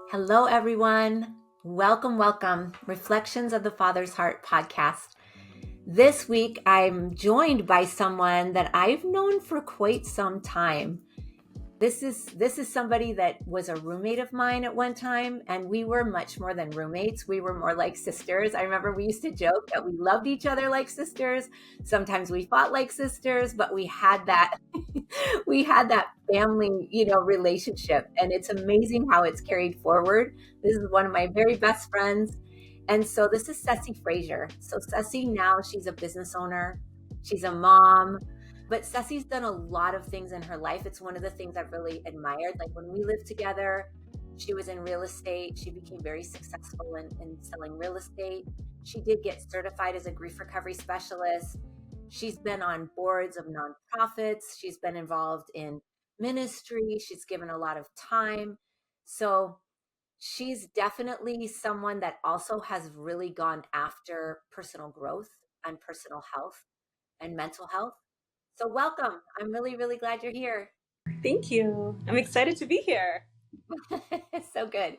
Hello, everyone. Welcome. Reflections of the Father's Heart podcast. This week, I'm joined by someone that I've known for quite some time. This is somebody that was a roommate of mine at one time, and we were much more than roommates. We were more like sisters. I remember we used to joke that we loved each other like sisters. Sometimes we fought like sisters, but we had that we had that family, relationship, and it's amazing how it's carried forward. This is one of my very best friends. And so this is Cecy Frazier. So Cecy now she's a business owner. She's a mom. But Ceci's done a lot of things in her life. It's one of the things I've really admired. Like when we lived together, she was in real estate. She became very successful in selling real estate. She did get certified as a grief recovery specialist. She's been on boards of nonprofits. She's been involved in ministry. She's given a lot of time. So she's definitely someone that also has really gone after personal growth and personal health and mental health. So welcome. I'm really, really glad you're here. Thank you. I'm excited to be here. So good.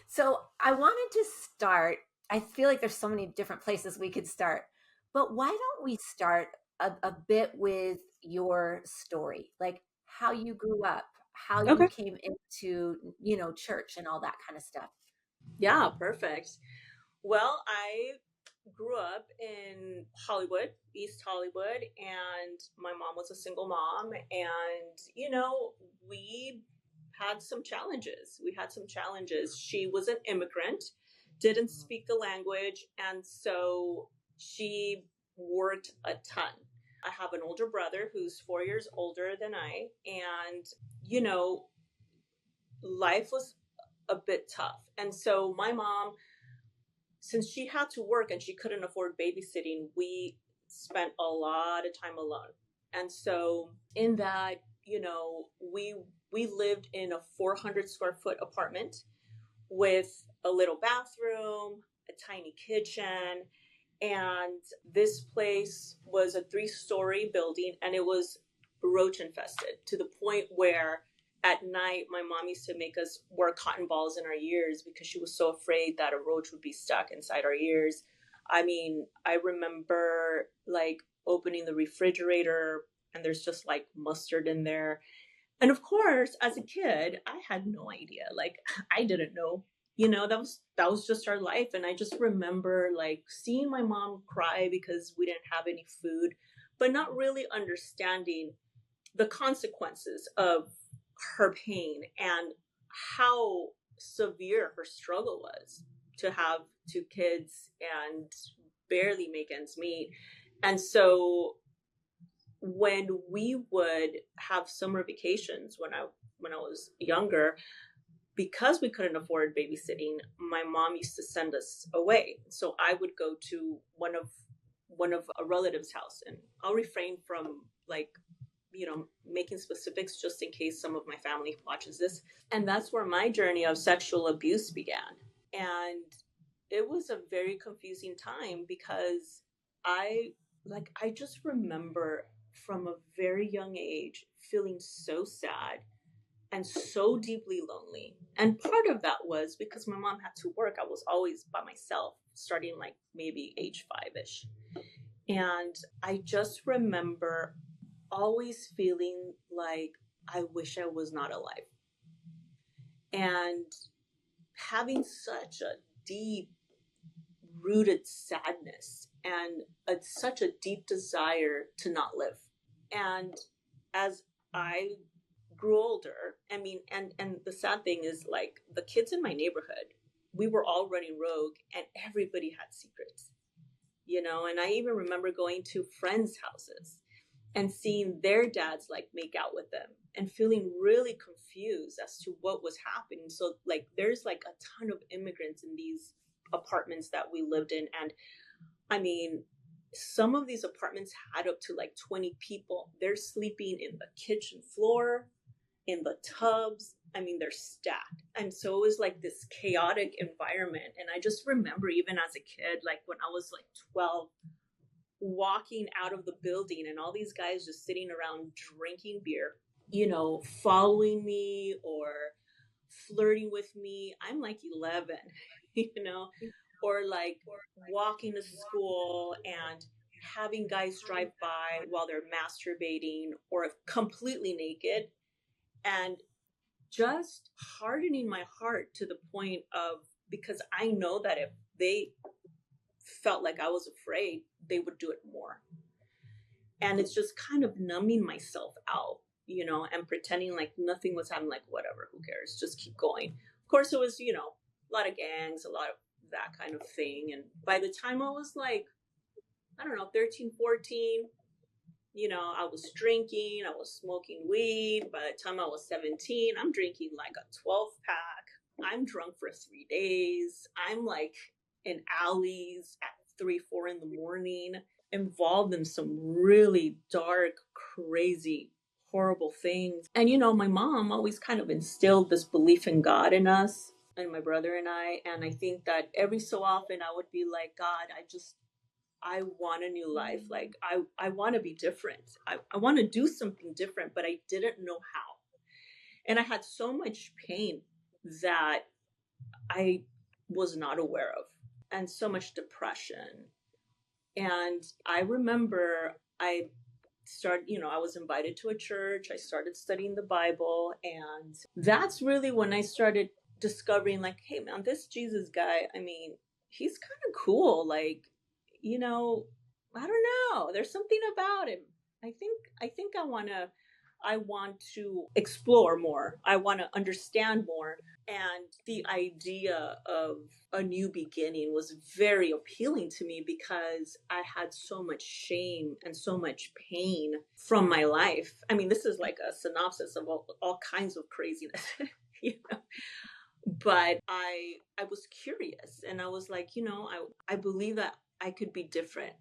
So I wanted to start. I feel like there's so many different places we could start, but why don't we start a bit with your story, like how you grew up, how you Okay. came into, church and all that kind of stuff. Yeah, perfect. Well, I grew up in Hollywood, East Hollywood, and my mom was a single mom. And, we had some challenges. She was an immigrant, didn't speak the language, and so she worked a ton. I have an older brother who's 4 years older than I, and, you know, life was a bit tough. And so my mom, since she had to work and she couldn't afford babysitting, we spent a lot of time alone. And so in that, we lived in a 400 square foot apartment with a little bathroom, a tiny kitchen, and this place was a 3-story building and it was roach infested to the point where at night my mom used to make us wear cotton balls in our ears because she was so afraid that a roach would be stuck inside our ears. I mean, I remember like opening the refrigerator and there's just like mustard in there. And of course, as a kid, I had no idea. Like I didn't know. That was just our life. And I just remember like seeing my mom cry because we didn't have any food, but not really understanding the consequences of her pain and how severe her struggle was to have 2 kids and barely make ends meet. And so when we would have summer vacations when I was younger, because we couldn't afford babysitting, my mom used to send us away. So I would go to one of a relative's house, and I'll refrain from like making specifics just in case some of my family watches this. And that's where my journey of sexual abuse began. And it was a very confusing time because I just remember from a very young age feeling so sad and so deeply lonely. And part of that was because my mom had to work. I was always by myself, starting like maybe age 5-ish. And I just remember always feeling like I wish I was not alive. And having such a deep rooted sadness and such a deep desire to not live. And as I grew older, I mean, and the sad thing is like the kids in my neighborhood, we were all running rogue and everybody had secrets, and I even remember going to friends' houses and seeing their dads like make out with them and feeling really confused as to what was happening. So like there's like a ton of immigrants in these apartments that we lived in. And I mean, some of these apartments had up to like 20 people. They're sleeping in the kitchen floor, in the tubs. I mean, they're stacked. And so it was like this chaotic environment. And I just remember, even as a kid, like when I was like 12, walking out of the building and all these guys just sitting around drinking beer, following me or flirting with me. I'm like 11, you know, or like walking to school and having guys drive by while they're masturbating or completely naked, and just hardening my heart to the point of, because I know that if they felt like I was afraid, they would do it more. And it's just kind of numbing myself out, and pretending like nothing was happening, like, whatever, who cares? Just keep going. Of course, it was, a lot of gangs, a lot of that kind of thing. And by the time I was like, I don't know, 13, 14, I was drinking, I was smoking weed. By the time I was 17, I'm drinking like a 12 pack. I'm drunk for 3 days. I'm like in alleys at 3, 4 in the morning, involved in some really dark, crazy, horrible things. And, my mom always kind of instilled this belief in God in us and my brother and I. And I think that every so often I would be like, God, I want a new life. Like, I want to be different. I want to do something different, but I didn't know how. And I had so much pain that I was not aware of, and so much depression. And I remember I was invited to a church. I started studying the Bible. And that's really when I started discovering, like, hey, man, this Jesus guy, I mean, he's kind of cool. Like, I don't know. There's something about him. I think I want to explore more. I want to understand more. And the idea of a new beginning was very appealing to me because I had so much shame and so much pain from my life. I mean, this is like a synopsis of all kinds of craziness, you know. But I was curious, and I was like, I believe that I could be different,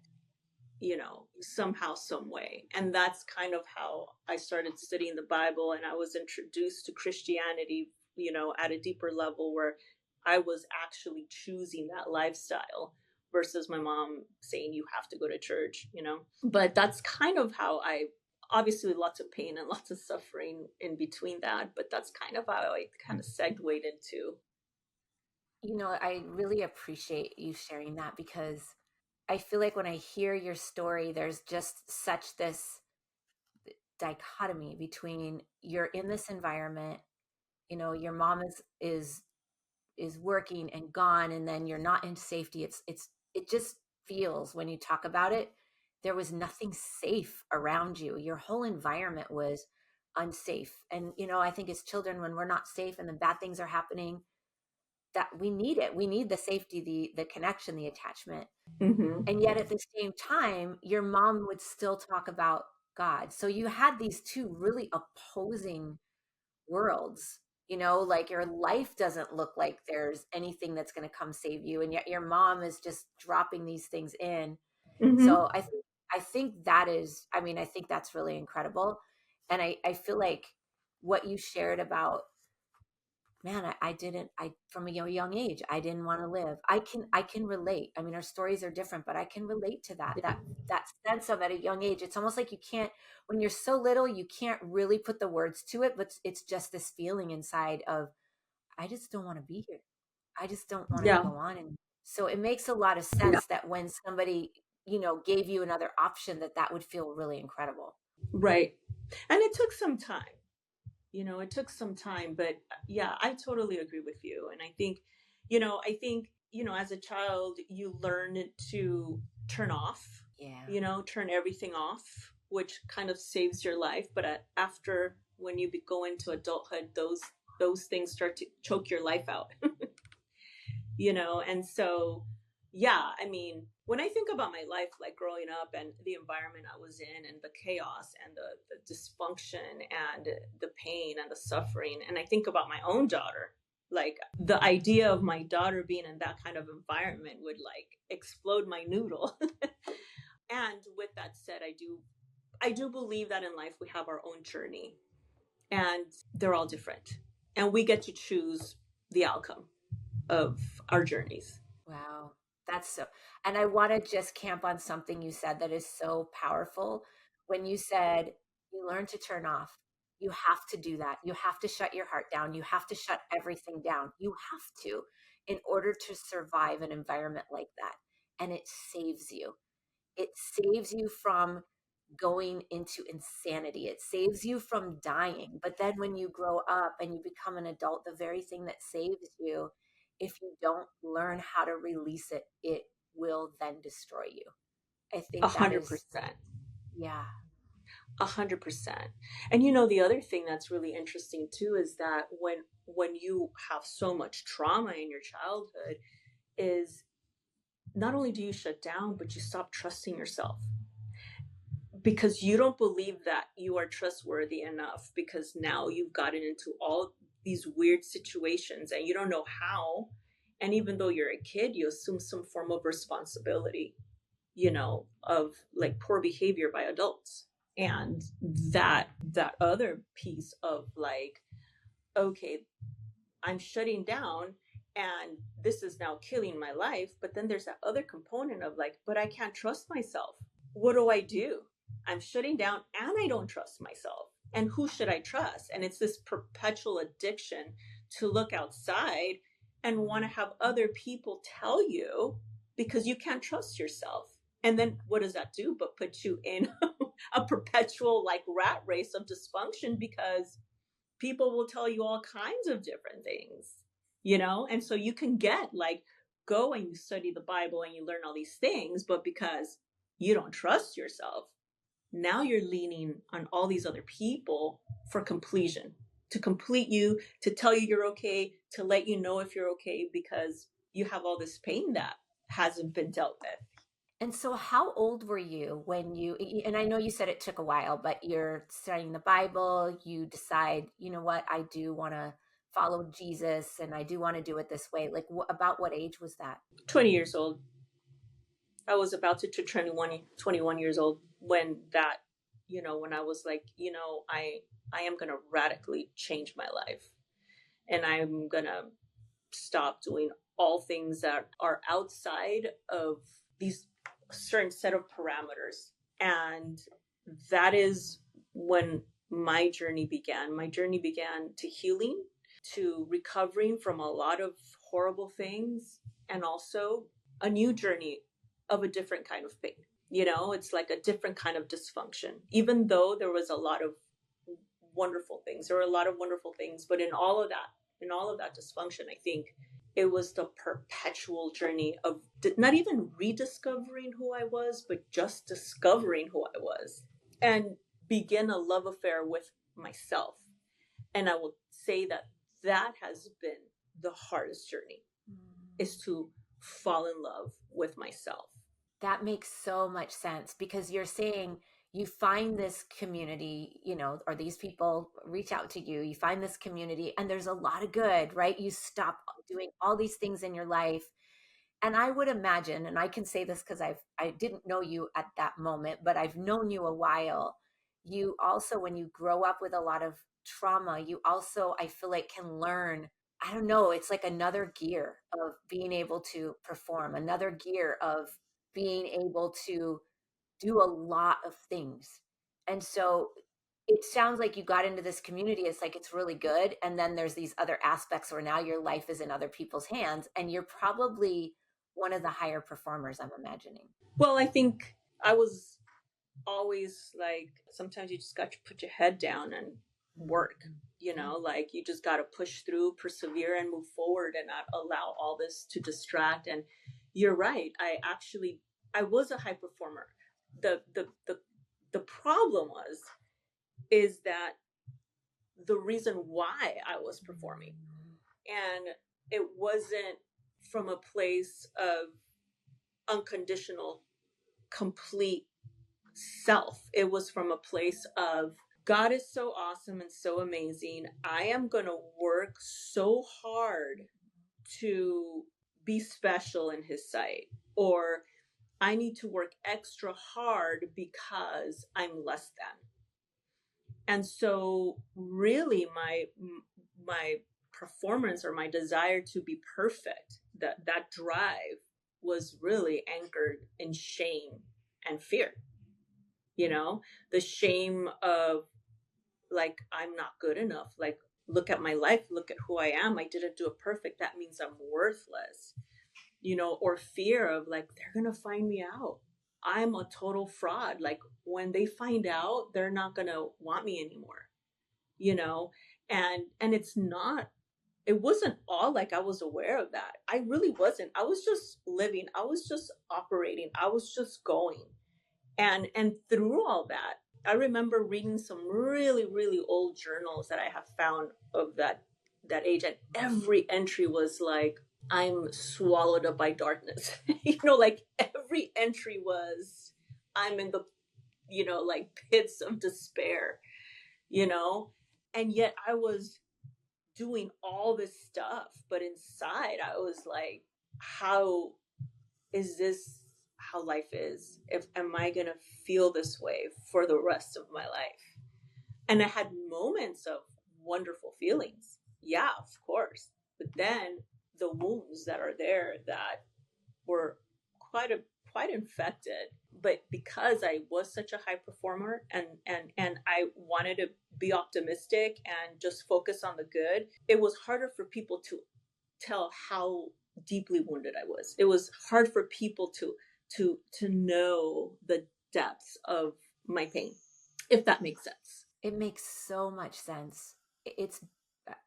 somehow, some way. And that's kind of how I started studying the Bible, and I was introduced to Christianity, at a deeper level, where I was actually choosing that lifestyle versus my mom saying you have to go to church. But that's kind of how obviously lots of pain and lots of suffering in between that, but that's kind of how I kind of segued into. I really appreciate you sharing that because I feel like when I hear your story, there's just such this dichotomy between you're in this environment, your mom is working and gone, and then you're not in safety. It just feels, when you talk about it, there was nothing safe around you. Your whole environment was unsafe. And I think as children, when we're not safe and the bad things are happening, that we need it. We need the safety, the connection, the attachment. Mm-hmm. And yet at the same time, your mom would still talk about God. So you had these two really opposing worlds, like your life doesn't look like there's anything that's going to come save you. And yet your mom is just dropping these things in. Mm-hmm. So I think that is, I mean, I think that's really incredible. And I feel like what you shared about, man, I didn't, from a young age, I didn't want to live. I can relate. I mean, our stories are different, but I can relate to that sense of, at a young age. It's almost like you can't, when you're so little, you can't really put the words to it, but it's just this feeling inside of, I just don't want to be here. I just don't want to Yeah. go on. And so it makes a lot of sense that when somebody, gave you another option, that would feel really incredible. Right. And it took some time. It took some time, but yeah, I totally agree with you. And I think, as a child, you learn to turn off, Yeah. turn everything off, which kind of saves your life. But after, when you go into adulthood, those things start to choke your life out. And so, yeah, I mean, when I think about my life, like growing up and the environment I was in and the chaos and the dysfunction and the pain and the suffering, and I think about my own daughter, like the idea of my daughter being in that kind of environment would like explode my noodle. And with that said, I do believe that in life we have our own journey, and they're all different, and we get to choose the outcome of our journeys. Wow. That's so, and I want to just camp on something you said that is so powerful. When you said you learn to turn off, You have to do that. You have to shut your heart down. You have to shut everything down. You have to, in order to survive an environment like that. And it saves you. It saves you from going into insanity. It saves you from dying. But then when you grow up and you become an adult, the very thing that saves you, if you don't learn how to release it, it will then destroy you. I A think that hundred is, percent. yeah. 100%. And the other thing that's really interesting too is that when you have so much trauma in your childhood, is not only do you shut down, but you stop trusting yourself because you don't believe that you are trustworthy enough, because now you've gotten into all these weird situations and you don't know how. And even though you're a kid, you assume some form of responsibility, of like poor behavior by adults. And that other piece of like, okay, I'm shutting down and this is now killing my life. But then there's that other component of like, but I can't trust myself. What do I do? I'm shutting down and I don't trust myself. And who should I trust? And it's this perpetual addiction to look outside and want to have other people tell you, because you can't trust yourself. And then what does that do but put you in a perpetual like rat race of dysfunction, because people will tell you all kinds of different things, and so you can get like, go and you study the Bible and you learn all these things, but because you don't trust yourself, now you're leaning on all these other people for completion, to complete you, to tell you you're okay, to let you know if you're okay, because you have all this pain that hasn't been dealt with. And so, how old were you when and I know you said it took a while, but you're studying the Bible, you decide, you know what, I do want to follow Jesus and I do want to do it this way. Like, about what age was that? 20 years old. I was about to turn 21 years old when that, when I was like, I am going to radically change my life, and I'm going to stop doing all things that are outside of these certain set of parameters. And that is when my journey began. My journey began to healing, to recovering from a lot of horrible things, and also a new journey of a different kind of pain. It's like a different kind of dysfunction, even though there was a lot of wonderful things. There were a lot of wonderful things, but in all of that dysfunction, I think it was the perpetual journey of not even rediscovering who I was, but just discovering who I was, and begin a love affair with myself. And I will say that that has been the hardest journey, is to fall in love with myself. That makes so much sense because you're saying you find this community, or these people reach out to you, you find this community, and there's a lot of good, right? You stop doing all these things in your life. And I would imagine, and I can say this because I didn't know you at that moment, but I've known you a while. You also, when you grow up with a lot of trauma, you also, I feel like, can learn. I don't know, it's like another gear of being able to perform, another gear of being able to do a lot of things. And so it sounds like you got into this community. It's like it's really good. And then there's these other aspects where now your life is in other people's hands. And you're probably one of the higher performers, I'm imagining. Well, I think I was always like, sometimes you just got to put your head down and work, like you just got to push through, persevere, and move forward, and not allow all this to distract. And you're right. I was a high performer. The problem is that the reason why I was performing, and it wasn't from a place of unconditional, complete self. It was from a place of, God is so awesome and so amazing. I am going to work so hard to be special in his sight, or I need to work extra hard because I'm less than. And so really my performance, or my desire to be perfect, that drive was really anchored in shame and fear. The shame of like I'm not good enough. Like, look at my life, look at who I am. I didn't do it perfect. That means I'm worthless, or fear of like, they're going to find me out. I'm a total fraud. Like, when they find out, they're not going to want me anymore, you know? And it's not, it wasn't all like I was aware of that. I really wasn't. I was just living. I was just operating. I was just going. And through all that, I remember reading some really, really old journals that I have found of that age, and every entry was like, I'm swallowed up by darkness. Like every entry was, I'm in the, like pits of despair, you know? And yet I was doing all this stuff, but inside I was like, how is this how life is? If am I gonna feel this way for the rest of my life? And I had moments of wonderful feelings. Yeah, of course. But then the wounds that are there that were quite a quite infected. But because I was such a high performer, and I wanted to be optimistic and just focus on the good, it was harder for people to tell how deeply wounded I was. It was hard for people to know the depths of my pain, if that makes sense. It makes so much sense. It's,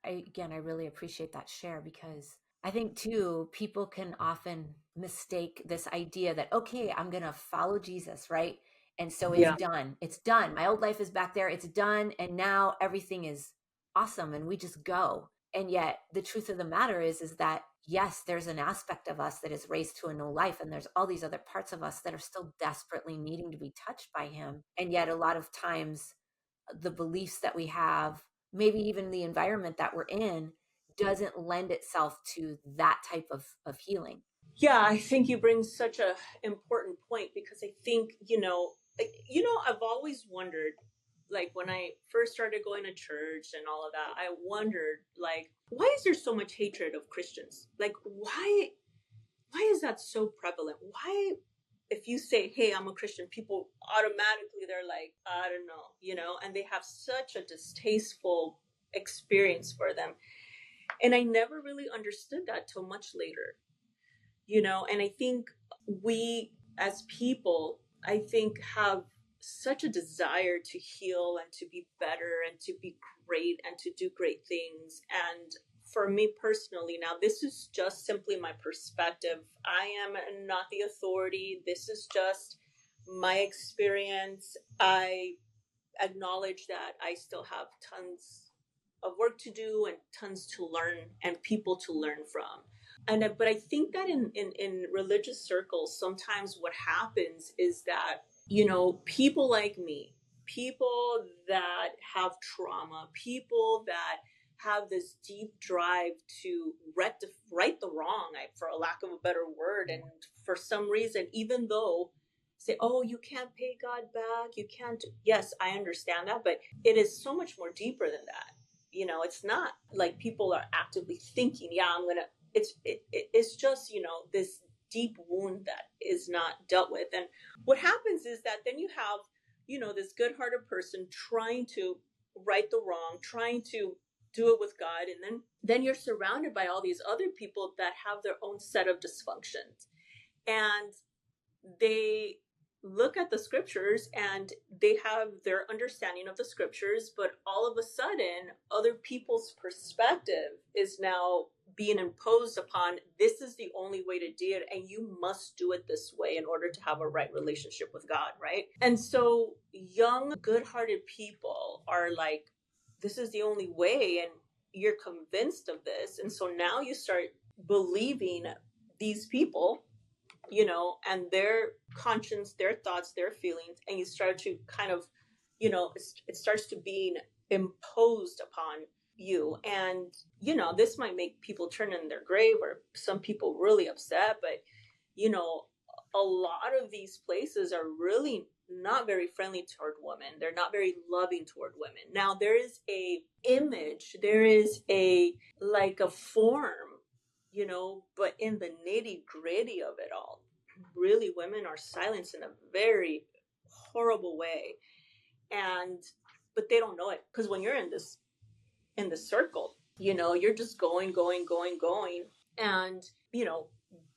again, I really appreciate that share, because I think too, people can often mistake this idea that, okay, I'm going to follow Jesus, right? And so it's Yeah. done. It's done. My old life is back there. It's done. And now everything is awesome and we just go. And yet the truth of the matter is that yes, there's an aspect of us that is raised to a new life. And there's all these other parts of us that are still desperately needing to be touched by him. And yet a lot of times the beliefs that we have, maybe even the environment that we're in, doesn't lend itself to that type of healing. Yeah, I think you bring such a important point, because I think, I've always wondered, like when I first started going to church and all of that, I wondered, like, why is there so much hatred of Christians? Like, why is that so prevalent? Why, if you say, hey, I'm a Christian, people automatically, they're like, I don't know, and they have such a distasteful experience for them. And I never really understood that till much later, and I think we as people, I think, have such a desire to heal and to be better and to be great and to do great things. And for me personally, now this is just simply my perspective. I am not the authority. This is just my experience. I acknowledge that I still have tons of work to do and tons to learn and people to learn from. But I think that in religious circles, sometimes what happens is that, people like me, people that have trauma, people that have this deep drive to right the wrong, for a lack of a better word, and for some reason, even though say, oh, you can't pay God back, you can't. Yes, I understand that, but it is so much more deeper than that. It's not like people are actively thinking, yeah, I'm gonna. It's just, this deep wound that is not dealt with. And what happens is that then you have, this good-hearted person trying to right the wrong, trying to do it with God, and then you're surrounded by all these other people that have their own set of dysfunctions, and they look at the scriptures and they have their understanding of the scriptures, but all of a sudden other people's perspective is now being imposed upon. This is the only way to do it, and you must do it this way in order to have a right relationship with God, right? And so young good-hearted people are like, this is the only way, and you're convinced of this, and so now you start believing these people, and their conscience, their thoughts, their feelings, and you start to kind of, it starts to being imposed upon you. And, this might make people turn in their grave, or some people really upset, but, a lot of these places are really not very friendly toward women. They're not very loving toward women. Now, there is a image, there is like a form, but in the nitty gritty of it all, really women are silenced in a very horrible way. And but they don't know it, because when you're in this circle, you're just going, going, going, going. And,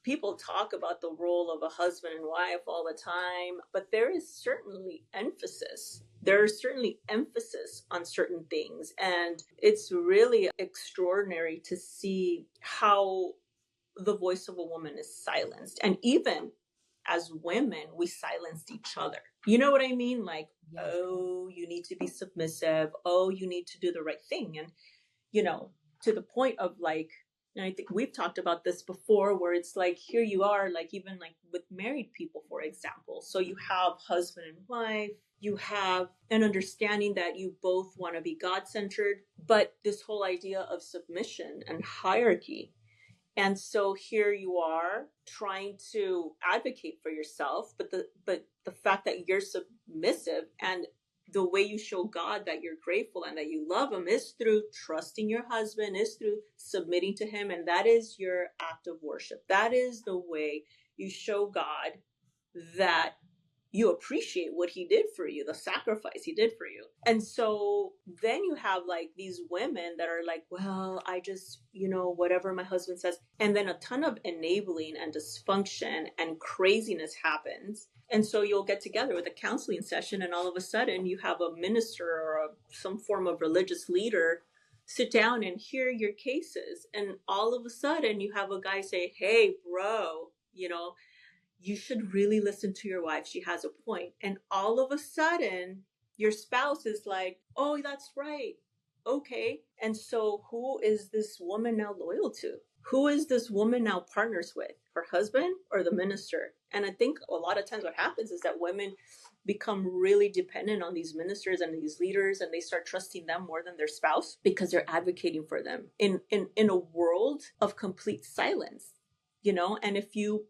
people talk about the role of a husband and wife all the time, but there is certainly emphasis. There is certainly emphasis on certain things. And it's really extraordinary to see how the voice of a woman is silenced. And even as women, we silenced each other. You know what I mean? Like, Yes. oh, you need to be submissive. Oh, you need to do the right thing. And, to the point of like, and I think we've talked about this before, where it's like, here you are, like, even like with married people, for example. So you have husband and wife, you have an understanding that you both want to be God centered, but this whole idea of submission and hierarchy. And so here you are trying to advocate for yourself, but the fact that you're submissive, and the way you show God that you're grateful and that you love him is through trusting your husband, is through submitting to him, and that is your act of worship. That is the way you show God that you appreciate what he did for you, the sacrifice he did for you. And so then you have like these women that are like, well, I just, whatever my husband says. And then a ton of enabling and dysfunction and craziness happens. And so you'll get together with a counseling session, and all of a sudden you have a minister or some form of religious leader sit down and hear your cases. And all of a sudden you have a guy say, hey, bro, you should really listen to your wife. She has a point. And all of a sudden, your spouse is like, oh, that's right. Okay. And so who is this woman now loyal to? Who is this woman now partners with? Her husband or the minister? And I think a lot of times what happens is that women become really dependent on these ministers and these leaders, and they start trusting them more than their spouse because they're advocating for them in a world of complete silence. And if you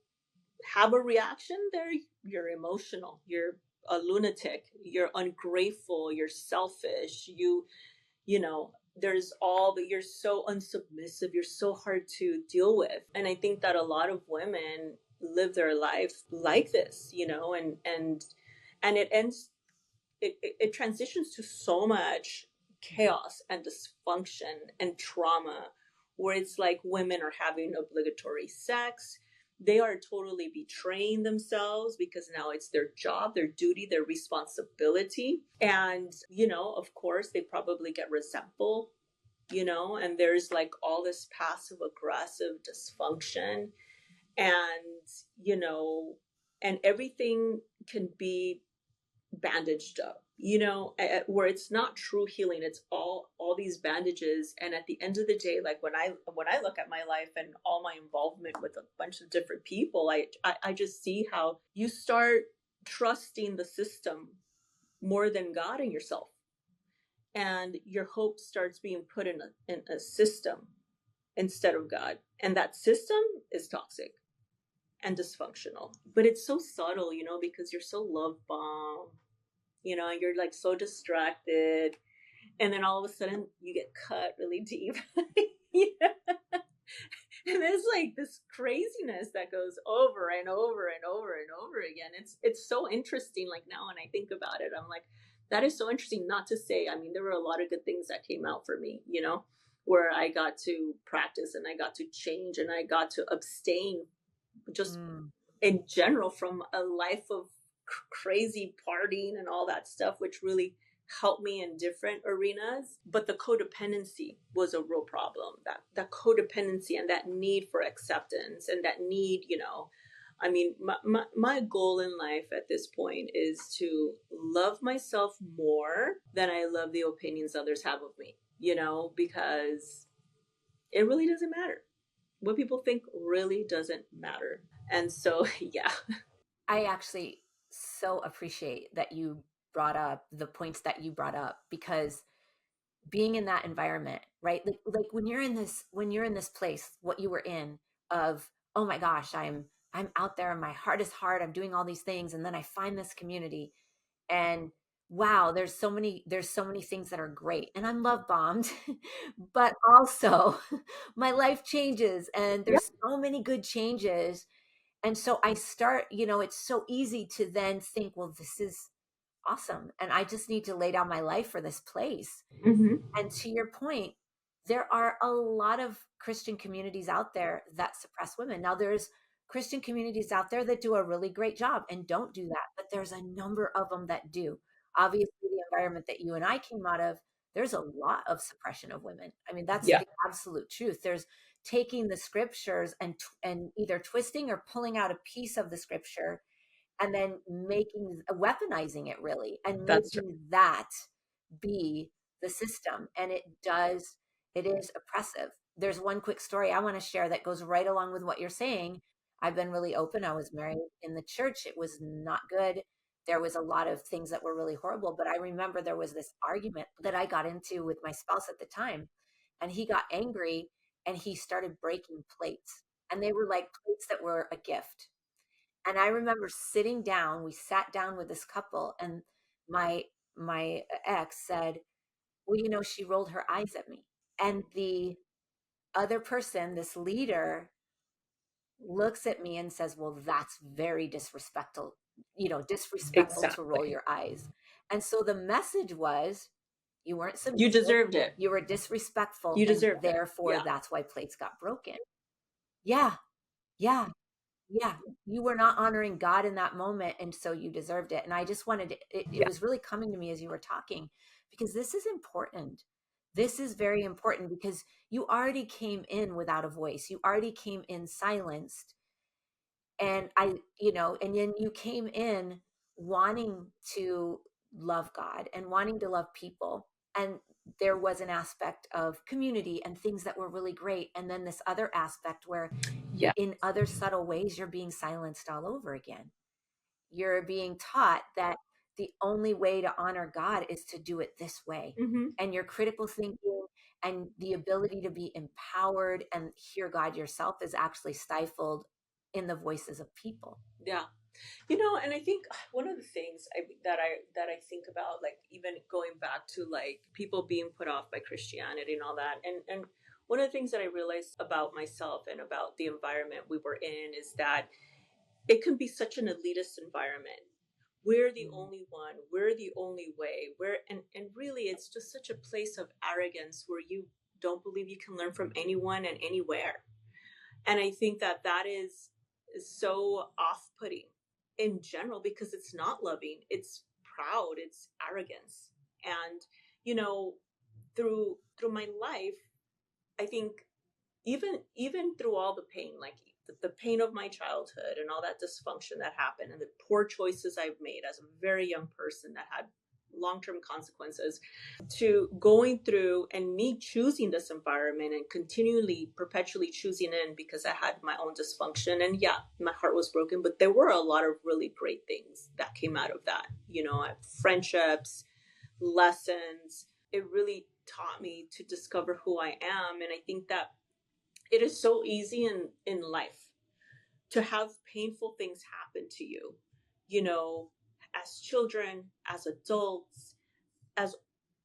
have a reaction there, you're emotional, you're a lunatic, you're ungrateful, you're selfish, there's all that, you're so unsubmissive, you're so hard to deal with. And I think that a lot of women live their life like this, and it ends, it transitions to so much chaos and dysfunction and trauma, where it's like women are having obligatory sex. They are totally betraying themselves because now it's their job, their duty, their responsibility. And, of course, they probably get resentful, and there's like all this passive aggressive dysfunction. And, and everything can be bandaged up, where it's not true healing. It's all these bandages. And at the end of the day, like when I look at my life and all my involvement with a bunch of different people, I just see how you start trusting the system more than God and yourself, and your hope starts being put in a system instead of God, and that system is toxic and dysfunctional. But it's so subtle, because you're so love bombed, and you're like so distracted, and then all of a sudden you get cut really deep. And there's like this craziness that goes over and over and over and over again. It's so interesting. Like now when I think about it, I'm like, that is so interesting. Not to say, I mean, there were a lot of good things that came out for me, where I got to practice and I got to change and I got to abstain just in general from a life of crazy partying and all that stuff, which really helped me in different arenas. But the codependency was a real problem. That codependency and that need for acceptance and that need, I mean, my goal in life at this point is to love myself more than I love the opinions others have of me, because it really doesn't matter. What people think really doesn't matter. And so, yeah. I actually so appreciate that you brought up the points that you brought up, because being in that environment, right? Like when you're in this place, what you were in of, oh my gosh, I'm out there and my heart is hard. I'm doing all these things. And then I find this community and wow, there's so many things that are great. And I'm love bombed, but also my life changes and Yep. there's so many good changes. And so I start, it's so easy to then think, well, this is awesome. And I just need to lay down my life for this place. Mm-hmm. And to your point, there are a lot of Christian communities out there that suppress women. Now, there's Christian communities out there that do a really great job and don't do that, but there's a number of them that do. Obviously, the environment that you and I came out of, there's a lot of suppression of women. I mean, that's Yeah. the absolute truth. There's taking the scriptures and either twisting or pulling out a piece of the scripture and then weaponizing it really and That's true. making that be the system. And it is oppressive. There's one quick story I want to share that goes right along with what you're saying. I've been really open. I was married in the church. It was not good. There was a lot of things that were really horrible, but I remember there was this argument that I got into with my spouse at the time, and he got angry and he started breaking plates. And they were like plates that were a gift. And I remember sitting down, we sat down with this couple, and my ex said, well, she rolled her eyes at me. And the other person, this leader, looks at me and says, well, that's very disrespectful, disrespectful to roll Exactly. your eyes. And so the message was, you weren't submissive, You deserved it. you were disrespectful, You and deserved it. therefore Yeah. that's why plates got broken. Yeah, yeah. Yeah, you were not honoring God in that moment, and so you deserved it. And I just wanted it Yeah. was really coming to me as you were talking, because this is important. This is very important because you already came in without a voice. You already came in silenced. And and then you came in wanting to love God and wanting to love people. And there was an aspect of community and things that were really great. And then this other aspect where Yeah. in other subtle ways, you're being silenced all over again. You're being taught that the only way to honor God is to do it this way. Mm-hmm. And your critical thinking and the ability to be empowered and hear God yourself is actually stifled in the voices of people. Yeah. And I think one of the things that I think about, like even going back to like people being put off by Christianity and all that, and one of the things that I realized about myself and about the environment we were in is that it can be such an elitist environment. We're the only one. We're the only way. And really, it's just such a place of arrogance where you don't believe you can learn from anyone and anywhere. And I think that is so off-putting in general because it's not loving. It's proud. It's arrogance. And through my life, I think even through all the pain, like the pain of my childhood and all that dysfunction that happened and the poor choices I've made as a very young person that had long-term consequences, to going through and me choosing this environment and continually perpetually choosing in because I had my own dysfunction. And yeah, my heart was broken, but there were a lot of really great things that came out of that. Friendships, lessons. It really taught me to discover who I am. And I think that it is so easy in life to have painful things happen to you, as children, as adults, as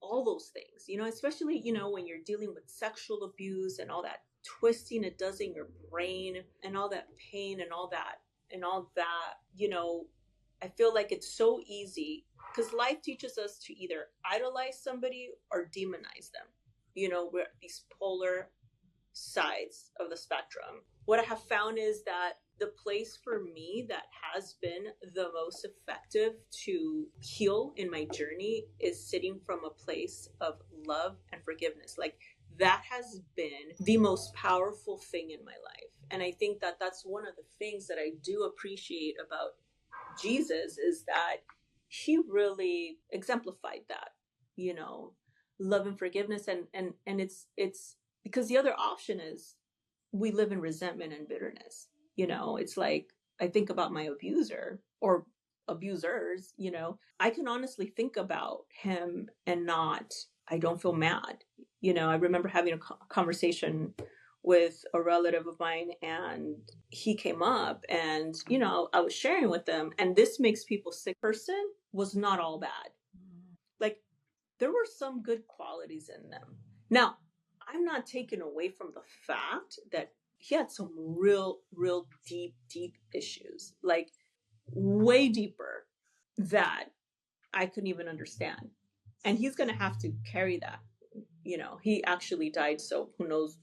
all those things, especially, when you're dealing with sexual abuse and all that twisting it does in your brain and all that pain and all that, I feel like it's so easy because life teaches us to either idolize somebody or demonize them. We're these polar sides of the spectrum. What I have found is that the place for me that has been the most effective to heal in my journey is sitting from a place of love and forgiveness. Like that has been the most powerful thing in my life. And I think that that's one of the things that I do appreciate about Jesus is that he really exemplified that, love and forgiveness. And it's because the other option is we live in resentment and bitterness. It's like I think about my abuser or abusers, I can honestly think about him and I don't feel mad. I remember having a conversation with a relative of mine and he came up and, I was sharing with them and this makes people sick. Person was not all bad. Like there were some good qualities in them. Now, I'm not taking away from the fact that he had some real, real deep, deep issues, like way deeper that I couldn't even understand. And he's going to have to carry that. He actually died, so who knows,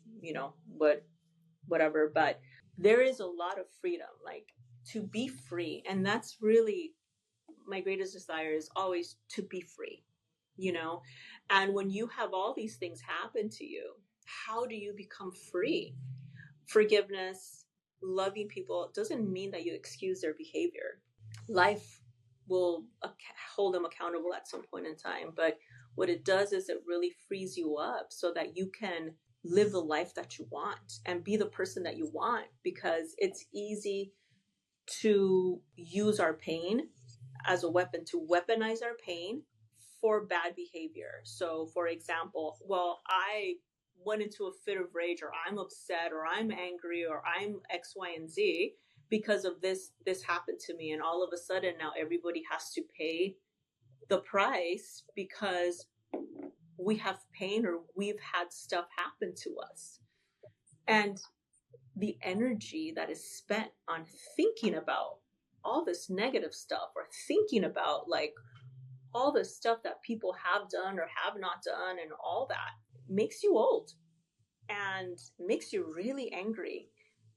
whatever. But there is a lot of freedom, like to be free. And that's really my greatest desire, is always to be free, you know? And when you have all these things happen to you, how do you become free? Forgiveness, loving people doesn't mean that you excuse their behavior. Life will hold them accountable at some point in time. But what it does is it really frees you up so that you can live the life that you want and be the person that you want, because it's easy to use our pain as a weapon, to weaponize our pain for bad behavior. So, for example, well, I went into a fit of rage, or I'm upset, or I'm angry, or I'm X, Y, and Z because of this happened to me, and all of a sudden now everybody has to pay the price because we have pain or we've had stuff happen to us. And the energy that is spent on thinking about all this negative stuff, or thinking about like all the stuff that people have done or have not done and all that, makes you old and makes you really angry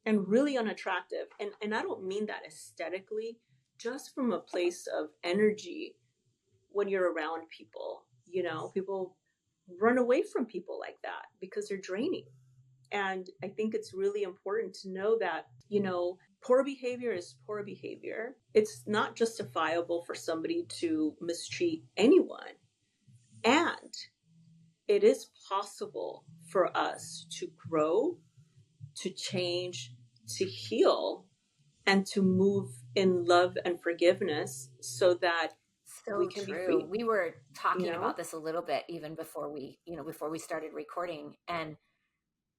and really unattractive. And I don't mean that aesthetically, just from a place of energy. When you're around people, people run away from people like that because they're draining. And I think it's really important to know that, poor behavior is poor behavior. It's not justifiable for somebody to mistreat anyone. And it is possible for us to grow, to change, to heal, and to move in love and forgiveness so that we So can be true. free, We were you talking know? about this a little bit even before we started recording. And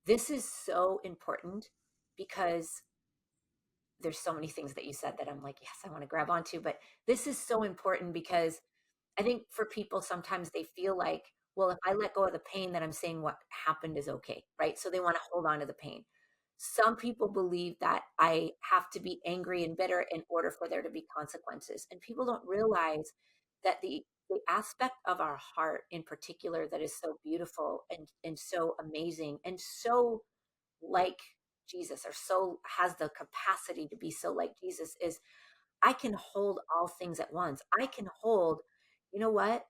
this is so important because there's so many things that you said that I'm like, yes, I want to grab onto. But this is so important because I think for people, sometimes they feel like, well, if I let go of the pain, then I'm saying what happened is okay, right? So they want to hold on to the pain. Some people believe that I have to be angry and bitter in order for there to be consequences. And people don't realize that the aspect of our heart in particular that is so beautiful and so amazing and so like Jesus, or so has the capacity to be so like Jesus, is I can hold all things at once. I can hold, you know what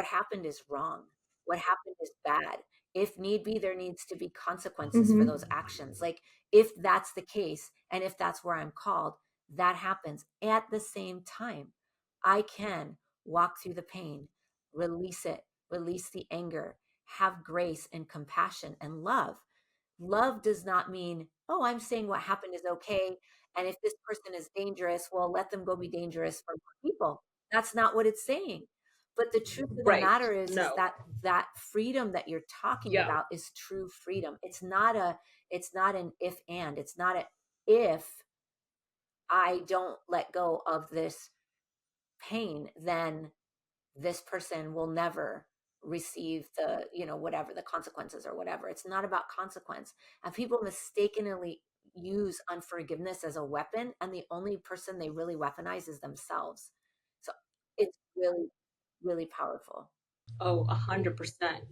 happened is wrong. What happened is bad. If need be, there needs to be consequences for those Mm-hmm. actions. Like if that's the case, and if that's where I'm called, that happens. At the same time, I can walk through the pain, release it, release the anger, have grace and compassion and love. Love does not mean, oh, I'm saying what happened is okay. And if this person is dangerous, well, let them go be dangerous for more people. That's not what it's saying. But the truth of the Right. matter is No. that freedom that you're talking Yeah. about is true freedom. It's not an if and, it's not a if I don't let go of this pain, then this person will never receive the, whatever the consequences or whatever. It's not about consequence. And people mistakenly use unforgiveness as a weapon, and the only person they really weaponize is themselves. So it's really, really powerful. Oh, 100%.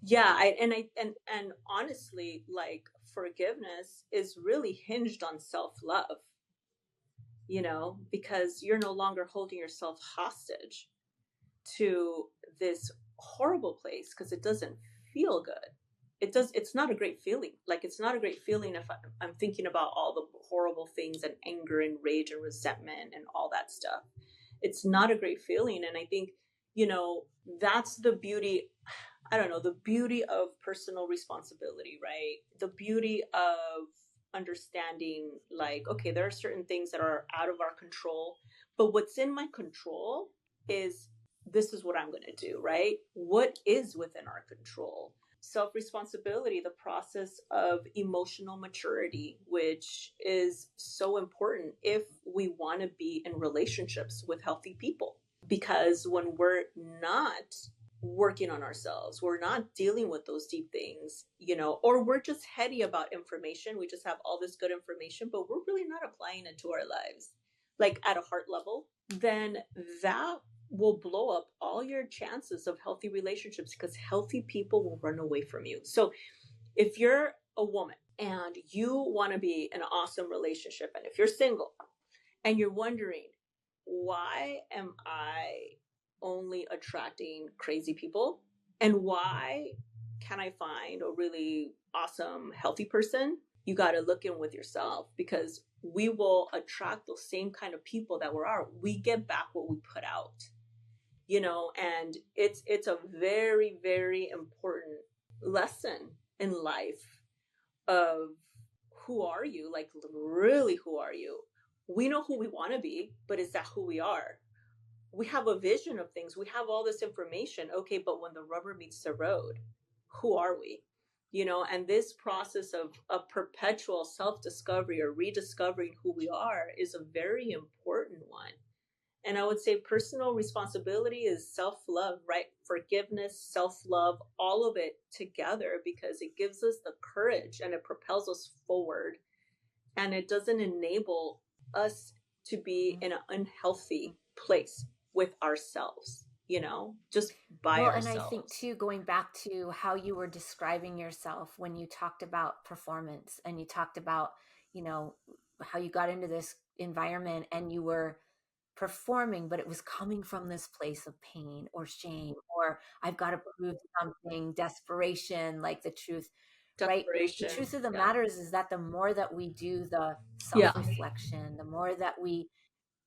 Yeah, and honestly, like forgiveness is really hinged on self-love, because you're no longer holding yourself hostage to this horrible place, because it doesn't feel good. It's not a great feeling. Like it's not a great feeling if I'm thinking about all the horrible things and anger and rage and resentment and all that stuff. It's not a great feeling. And I think, you know, that's the beauty. I don't know, the beauty of personal responsibility, right? The beauty of understanding, like, okay, there are certain things that are out of our control, but what's in my control is this is what I'm going to do, right? What is within our control? Self responsibility, the process of emotional maturity, which is so important if we want to be in relationships with healthy people. Because when we're not working on ourselves, we're not dealing with those deep things, or we're just heady about information. We just have all this good information, but we're really not applying it to our lives, like at a heart level. then that will blow up all your chances of healthy relationships, because healthy people will run away from you. So if you're a woman and you want to be in an awesome relationship, and if you're single and you're wondering, why am I only attracting crazy people? And why can I find a really awesome, healthy person? You got to look in with yourself, because we will attract those same kind of people that we are. We get back what we put out, and it's a very, very important lesson in life of who are you, like really who are you. We know who we want to be, but is that who we are? We have a vision of things, we have all this information, okay, but when the rubber meets the road, who are we? And this process of a perpetual self-discovery or rediscovering who we are is a very important one. And I would say personal responsibility is self-love, right? Forgiveness, self-love, all of it together, because it gives us the courage and it propels us forward, and it doesn't enable us to be in an unhealthy place with ourselves, just by Well, and I think ourselves. too, going back to how you were describing yourself when you talked about performance and you talked about, you know, how you got into this environment and you were performing, but it was coming from this place of pain or shame, or I've got to prove something, desperation, like the truth, right? The Desperation. truth of the Yeah. matter is that the more that we do the Yeah. self reflection, the more that we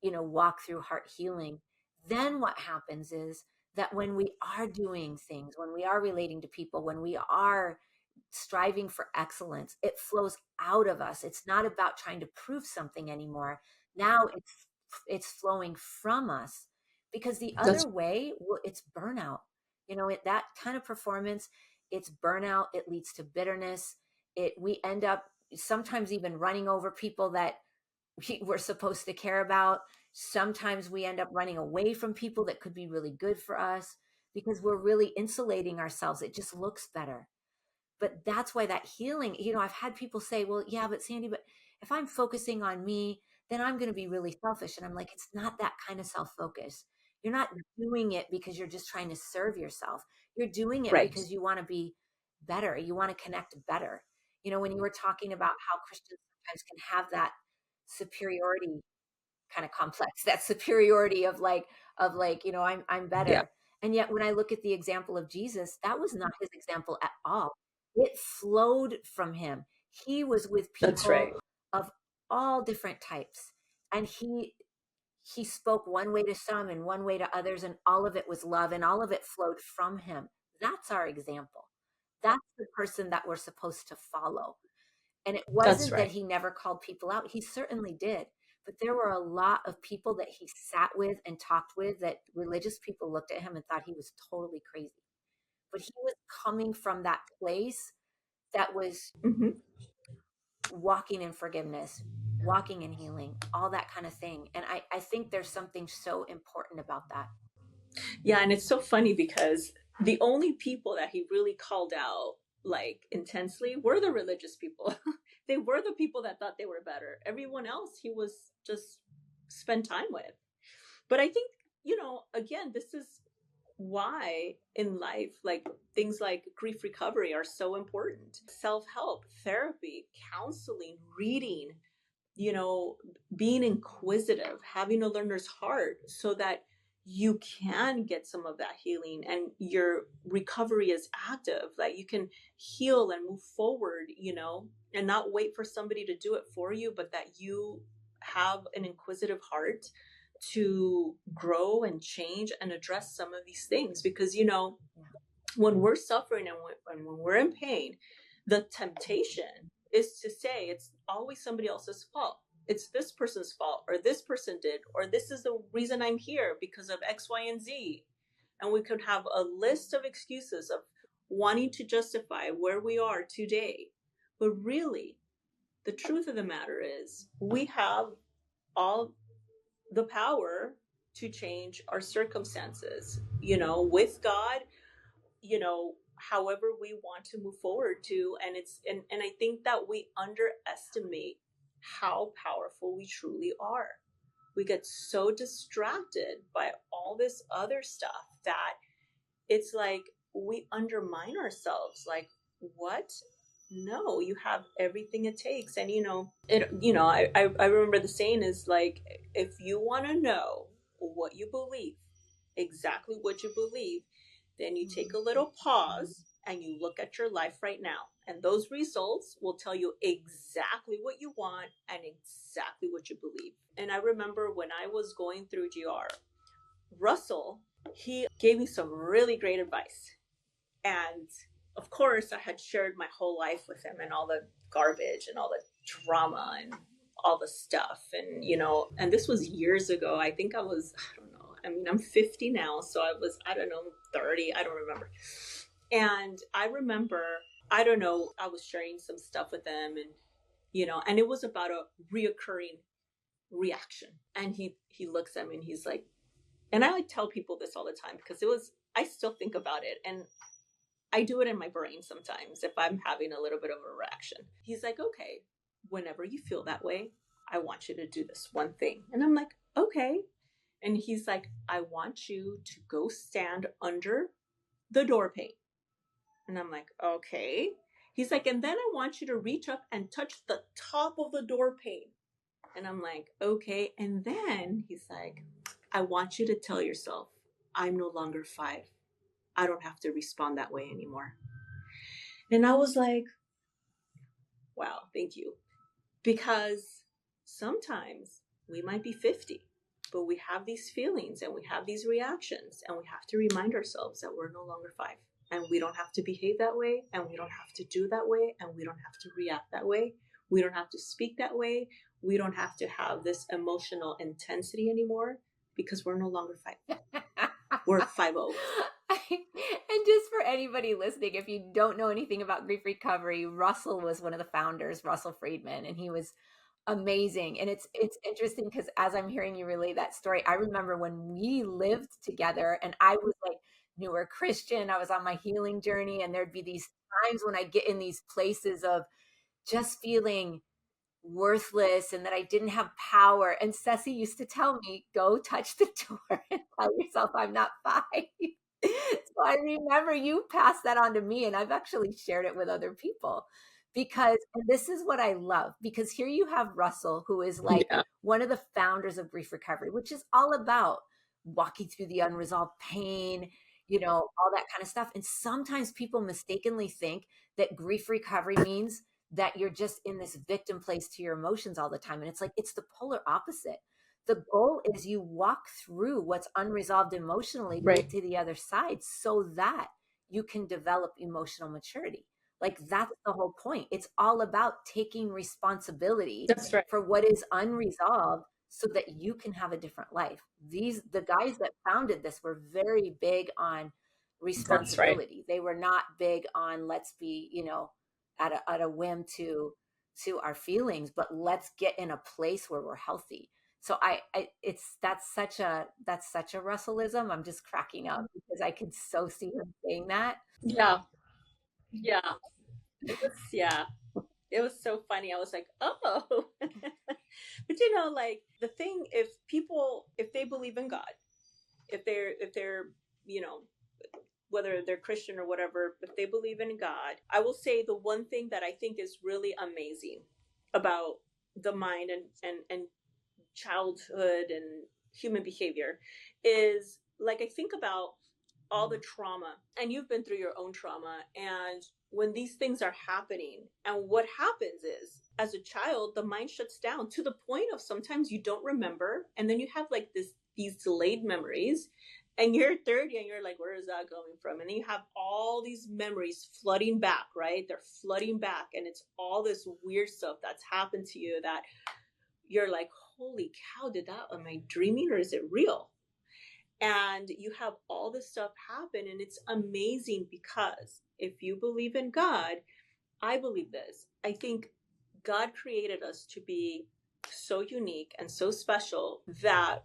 walk through heart healing, then what happens is that when we are doing things, when we are relating to people, when we are striving for excellence, it flows out of us. It's not about trying to prove something anymore. Now it's flowing from us, because the That's other way, well, it's burnout. That kind of performance, it's burnout. It leads to bitterness. We end up sometimes even running over people that we're supposed to care about. Sometimes we end up running away from people that could be really good for us because we're really insulating ourselves. It just looks better. But that's why that healing, I've had people say, well, yeah, but Sandy, but if I'm focusing on me, then I'm going to be really selfish. And I'm like, it's not that kind of self focus. You're not doing it because you're just trying to serve yourself. You're doing it right. because you want to be better. You want to connect better. When you were talking about how Christians sometimes can have that superiority kind of complex, that superiority of like, I'm Yeah. better. And yet when I look at the example of Jesus, that was not his example at all. It flowed from him. He was with That's people right. of all different types, and he spoke one way to some and one way to others, and all of it was love, and all of it flowed from him. That's our example. That's the person that we're supposed to follow. And it That's wasn't that right. he never called people out. He certainly did. But there were a lot of people that he sat with and talked with that religious people looked at him and thought he was totally crazy. But he was coming from that place that was Hmm. walking in forgiveness, walking in healing, all that kind of thing. And I think there's something so important about that. Yeah, and it's so funny because the only people that he really called out like intensely were the religious people. They were the people that thought they were better. Everyone else he was just spend time with. But I think, again, this is why in life, like things like grief recovery are so important. Self-help, therapy, counseling, reading, you know, being inquisitive, having a learner's heart so that you can get some of that healing and your recovery is active, that you can heal and move forward, and not wait for somebody to do it for you, but that you have an inquisitive heart to grow and change and address some of these things. Because, Yeah. when we're suffering and when we're in pain, the temptation is to say it's always somebody else's fault. It's this person's fault, or this person did, or this is the reason I'm here because of X, Y, and Z. And we could have a list of excuses of wanting to justify where we are today. But really, the truth of the matter is we have all the power to change our circumstances, with God, however we want to move forward to. And and I think that we underestimate how powerful we truly are. we get so distracted by all this other stuff that it's like we undermine ourselves. Like, what? No, you have everything it takes. And I remember the saying is like, if you want to know what you believe, exactly what you believe, then you take a little pause and you look at your life right now. And those results will tell you exactly what you want and exactly what you believe. And I remember when I was going through GR, Russell, he gave me some really great advice. And of course, I had shared my whole life with him and all the garbage and all the drama and all the stuff. And this was years ago. I think I don't know. I mean, I'm 50 now. So I don't know, 30. I don't remember. And I remember, I don't know, I was sharing some stuff with them and it was about a reoccurring reaction. And he looks at me and he's like, and I tell people this all the time because I still think about it. And I do it in my brain sometimes if I'm having a little bit of a reaction. He's like, okay, whenever you feel that way, I want you to do this one thing. And I'm like, okay. And he's like, I want you to go stand under the door pane. And I'm like, okay. He's like, and then I want you to reach up and touch the top of the door pane. And I'm like, okay. And then he's like, I want you to tell yourself, I'm no longer 5. I don't have to respond that way anymore. And I was like, wow, thank you. Because sometimes we might be 50, but we have these feelings and we have these reactions, and we have to remind ourselves that we're no longer 5. And we don't have to behave that way, and we don't have to do that way, and we don't have to react that way. We don't have to speak that way. We don't have to have this emotional intensity anymore because we're no longer 5. We're 5-0. And just for anybody listening, if you don't know anything about grief recovery, Russell was one of the founders, Russell Friedman, and he was amazing. And it's interesting because as I'm hearing you relay that story, I remember when we lived together and I was like newer Christian, I was on my healing journey, and there'd be these times when I get in these places of just feeling worthless and that I didn't have power. And Cecy used to tell me, go touch the door and tell yourself I'm not 5. So I remember you passed that on to me, and I've actually shared it with other people because, and this is what I love, because here you have Russell, who is like one of the founders of grief recovery, which is all about walking through the unresolved pain, all that kind of stuff. And sometimes people mistakenly think that grief recovery means that you're just in this victim place to your emotions all the time. And it's like, it's the polar opposite. The goal is you walk through what's unresolved emotionally to get to the other side so that you can develop emotional maturity. Like, that's the whole point. It's all about taking responsibility for what is unresolved so that you can have a different life. The guys that founded this were very big on responsibility. They were not big on let's be, at a whim to our feelings, but let's get in a place where we're healthy. So that's such a Russellism. I'm just cracking up because I could so see him saying that. Yeah. It was so funny. I was like, oh. But like the thing, if they believe in God, if they're whether they're Christian or whatever, if they believe in God, I will say the one thing that I think is really amazing about the mind and childhood and human behavior is, like, I think about all the trauma, and you've been through your own trauma, and when these things are happening, and what happens is, as a child, the mind shuts down to the point of sometimes you don't remember, and then you have like these delayed memories, and you're 30 and you're like, where is that coming from? And then you have all these memories flooding back, right? They're flooding back, and it's all this weird stuff that's happened to you that you're like, holy cow, am I dreaming or is it real? And you have all this stuff happen, and it's amazing because if you believe in God, I believe this. I think God created us to be so unique and so special that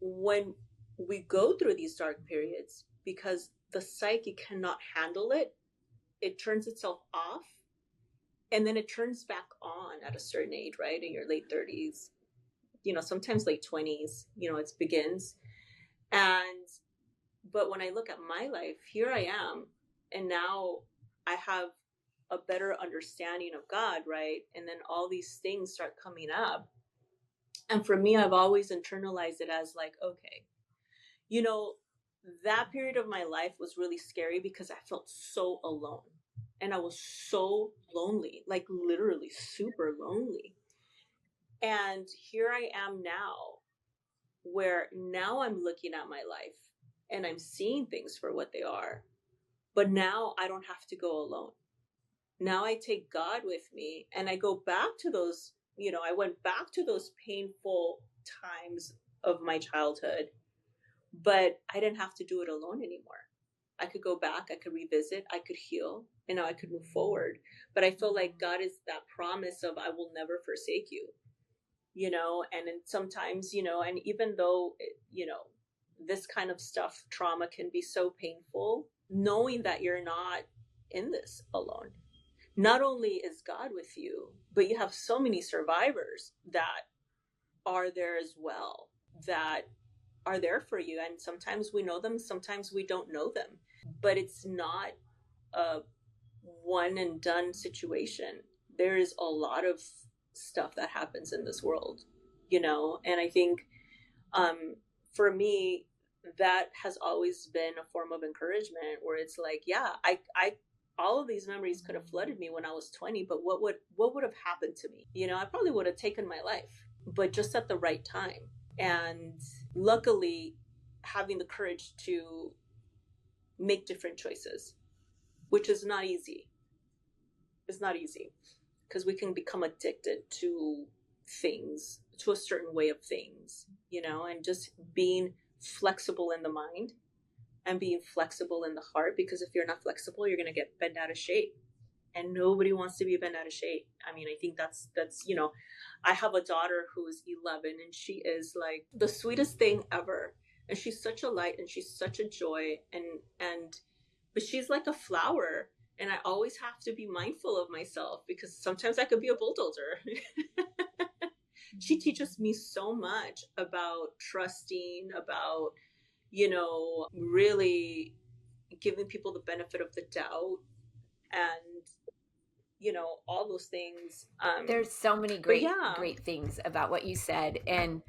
when we go through these dark periods, because the psyche cannot handle it, it turns itself off, and then it turns back on at a certain age, right? In your late 30s, sometimes late 20s, it begins. And, but when I look at my life, here I am, and now I have a better understanding of God, right? And then all these things start coming up. And for me, I've always internalized it as like, okay, you know, that period of my life was really scary because I felt so alone. And I was so lonely, like literally super lonely. And here I am now, where now I'm looking at my life and I'm seeing things for what they are. But now I don't have to go alone. Now I take God with me, and I go back to those, I went back to those painful times of my childhood, but I didn't have to do it alone anymore. I could go back, I could revisit, I could heal, and now I could move forward. But I feel like God is that promise of, I will never forsake you, and then sometimes, and even though, this kind of stuff, trauma can be so painful, knowing that you're not in this alone. Not only is God with you, but you have so many survivors that are there as well, that are there for you. And sometimes we know them, sometimes we don't know them, but it's not a one and done situation. There is a lot of stuff that happens in this world, and I think, for me, that has always been a form of encouragement, where it's like, yeah, I all of these memories could have flooded me when I was 20, but what would have happened to me? I probably would have taken my life, but just at the right time. And luckily, having the courage to make different choices, which is not easy. It's not easy, because we can become addicted to things, to a certain way of things, and just being flexible in the mind and being flexible in the heart, because if you're not flexible, you're going to get bent out of shape, and nobody wants to be bent out of shape. I mean, I think that's I have a daughter who is 11, and she is like the sweetest thing ever, and she's such a light, and she's such a joy, and but she's like a flower, and I always have to be mindful of myself, because sometimes I could be a bulldozer. She teaches me so much about trusting, about, really giving people the benefit of the doubt, and, all those things. There's so many But great, yeah. great things about what you said. And,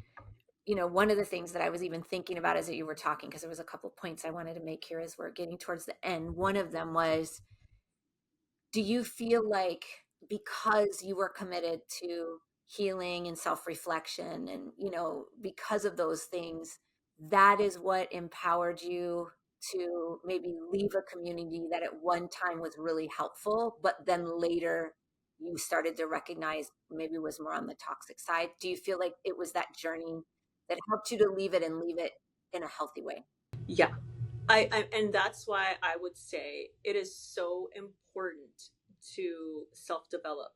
one of the things that I was even thinking about as you were talking, because there was a couple of points I wanted to make here as we're getting towards the end. One of them was, do you feel like because you were committed to healing and self-reflection and, because of those things, that is what empowered you to maybe leave a community that at one time was really helpful, but then later you started to recognize maybe was more on the toxic side? Do you feel like it was that journey that helped you to leave it and leave it in a healthy way? Yeah. And that's why I would say it is so important to self-develop.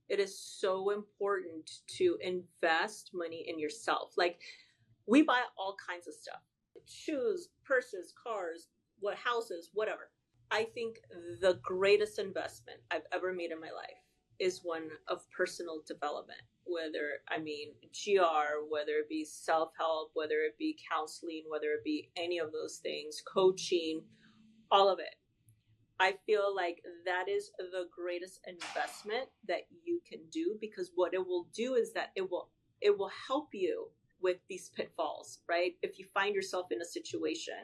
It is so important to invest money in yourself. Like, we buy all kinds of stuff: shoes, purses, cars, what houses, whatever. I think the greatest investment I've ever made in my life is one of personal development, whether, I mean, GR, whether it be self-help, whether it be counseling, whether it be any of those things, coaching, all of it. I feel like that is the greatest investment that you can do, because what it will do is that it will help you with these pitfalls, right? If you find yourself in a situation,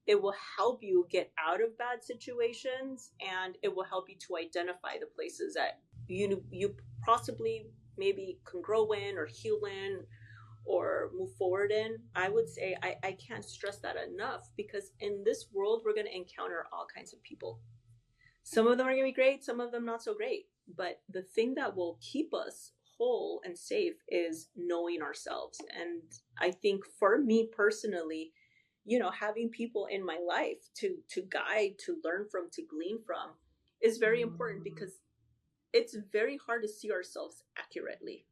it will help you get out of bad situations, and it will help you to identify the places that you possibly maybe can grow in or heal in or move forward in. I would say, I can't stress that enough, because in this world, we're going to encounter all kinds of people. Some of them are going to be great, some of them not so great. But the thing that will keep us whole and safe is knowing ourselves. And I think for me personally, having people in my life to guide, to learn from, to glean from, is very important, because it's very hard to see ourselves accurately.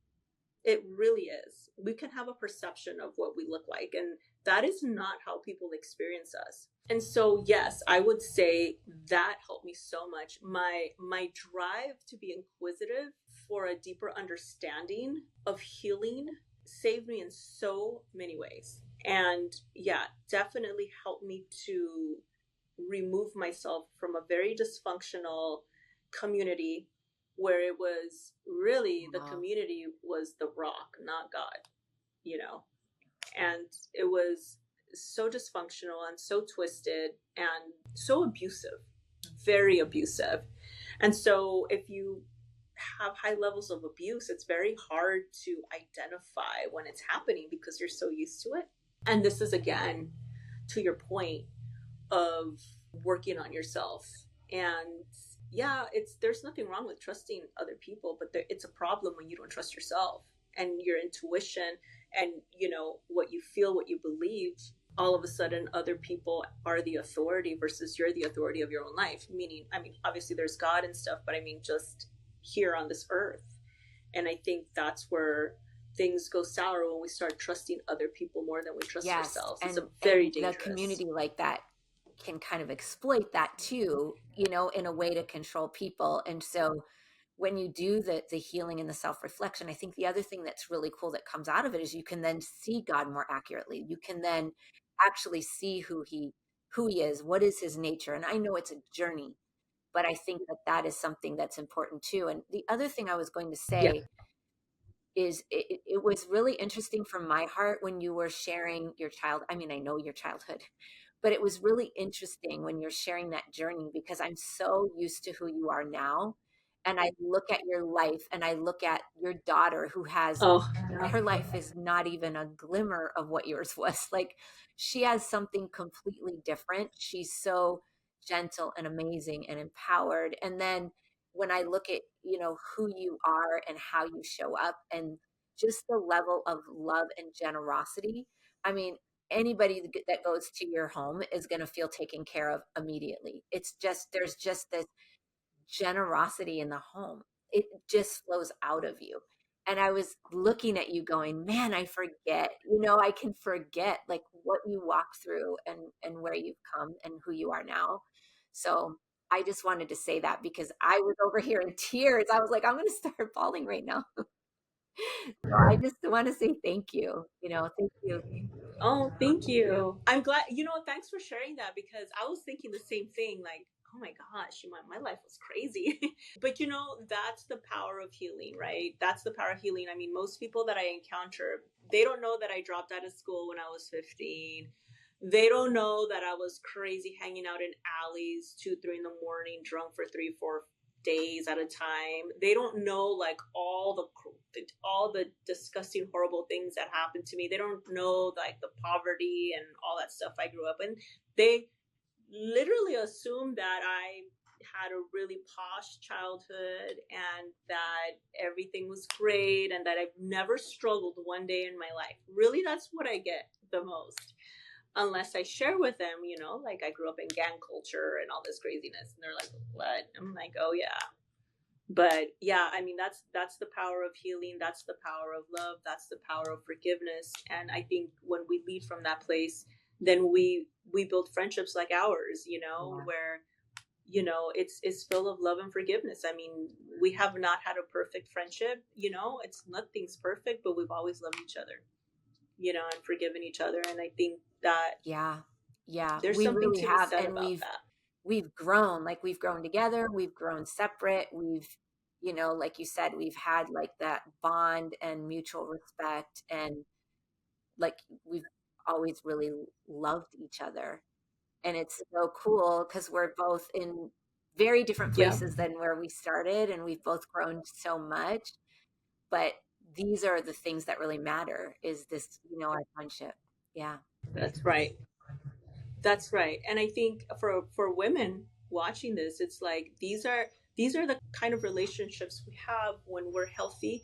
It really is. We can have a perception of what we look like, and that is not how people experience us. And so, yes, I would say that helped me so much. My drive to be inquisitive for a deeper understanding of healing saved me in so many ways. And yeah, definitely helped me to remove myself from a very dysfunctional community where it was really the Wow. community was the rock, not God, you know. And it was so dysfunctional and so twisted and so abusive, very abusive. And so if you have high levels of abuse, it's very hard to identify when it's happening because you're so used to it. And this is again to your point of working on yourself. And yeah, it's there's nothing wrong with trusting other people, but it's a problem when you don't trust yourself and your intuition and what you feel, what you believe. All of a sudden other people are the authority versus you're the authority of your own life, meaning, I mean, obviously there's God and stuff, but I mean just here on this earth. And I think that's where things go sour, when we start trusting other people more than we trust Yes, ourselves. It's a very and the dangerous. community like that can kind of exploit that too, in a way to control people. And so when you do the healing and the self-reflection, I think the other thing that's really cool that comes out of it is you can then see God more accurately. You can then actually see who he is, what is his nature. And I know it's a journey, but I think that that is something that's important too. And the other thing I was going to Yeah. say is it was really interesting from my heart when you were sharing your child. I mean, I know your childhood, but it was really interesting when you're sharing that journey because I'm so used to who you are now. And I look at your life and I look at your daughter who has Oh, her life is not even a glimmer of what yours was. Like she has something completely different. She's so gentle and amazing and empowered. And then when I look at, who you are and how you show up and just the level of love and generosity. I mean, anybody that goes to your home is going to feel taken care of immediately. It's just, there's just this generosity in the home. It just flows out of you. And I was looking at you going, man, I forget, I can forget like what you walked through and where you've come and who you are now. So I just wanted to say that because I was over here in tears. I was like, I'm going to start bawling right now. So I just want to say thank you. Thank you. oh, thank you. I'm glad. Thanks for sharing that because I was thinking the same thing. Like, oh my gosh, my life was crazy. But that's the power of healing, right? That's the power of healing. I mean, most people that I encounter, they don't know that I dropped out of school when I was 15. They don't know that I was crazy hanging out in alleys 2, 3 in the morning, drunk for 3, 4 days at a time. They don't know like all the disgusting, horrible things that happened to me. They don't know like the poverty and all that stuff I grew up in. They literally assume that I had a really posh childhood and that everything was great and that I've never struggled one day in my life. Really, that's what I get the most. Unless I share with them, like I grew up in gang culture and all this craziness. And they're like, what? I'm like, oh yeah. But yeah, I mean, that's the power of healing. That's the power of love. That's the power of forgiveness. And I think when we lead from that place, then we build friendships like ours, Yeah. where it's full of love and forgiveness. I mean, we have not had a perfect friendship. It's nothing's perfect, but we've always loved each other, and forgiven each other. And I think that Yeah. Yeah. there's We something really to be have. said And about that. we've grown, like we've grown together, we've grown separate, we've, like you said, we've had like that bond and mutual respect. And like we've always really loved each other. And it's so cool because we're both in very different Yeah, places than where we started. And we've both grown so much. But these are the things that really matter is this, our friendship. Yeah. that's right. That's right. And I think for women watching this, it's like these are the kind of relationships we have when we're healthy.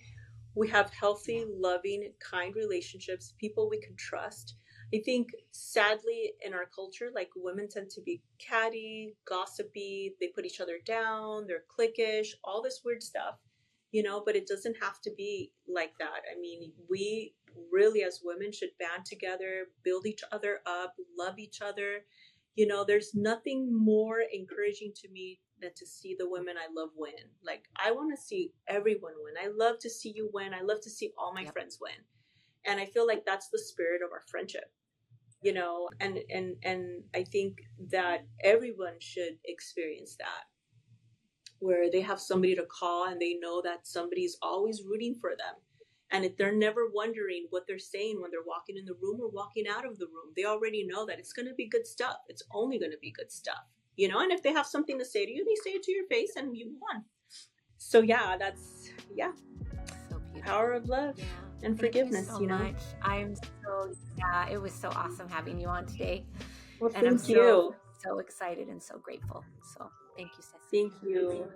We have healthy, loving, kind relationships, people we can trust. I think sadly in our culture, like women tend to be catty, gossipy, they put each other down, they're cliquish, all this weird stuff, but it doesn't have to be like that. I mean, we really as women should band together, build each other up, love each other. There's nothing more encouraging to me than to see the women I love win. Like, I want to see everyone win. I love to see you win. I love to see all my Yep. friends win. And I feel like that's the spirit of our friendship, you know, and I think that everyone should experience that, where they have somebody to call and they know that somebody's always rooting for them. And if they're never wondering what they're saying when they're walking in the room or walking out of the room, they already know that it's going to be good stuff. It's only going to be good stuff, you know. And if they have something to say to you, they say it to your face and you move on. So yeah, that's So beautiful. Power of love and forgiveness. Thank you so much. I'm so it was so awesome having you on today. Well, and I'm thank you. So excited and so grateful. So thank you, Cecy. Thank you.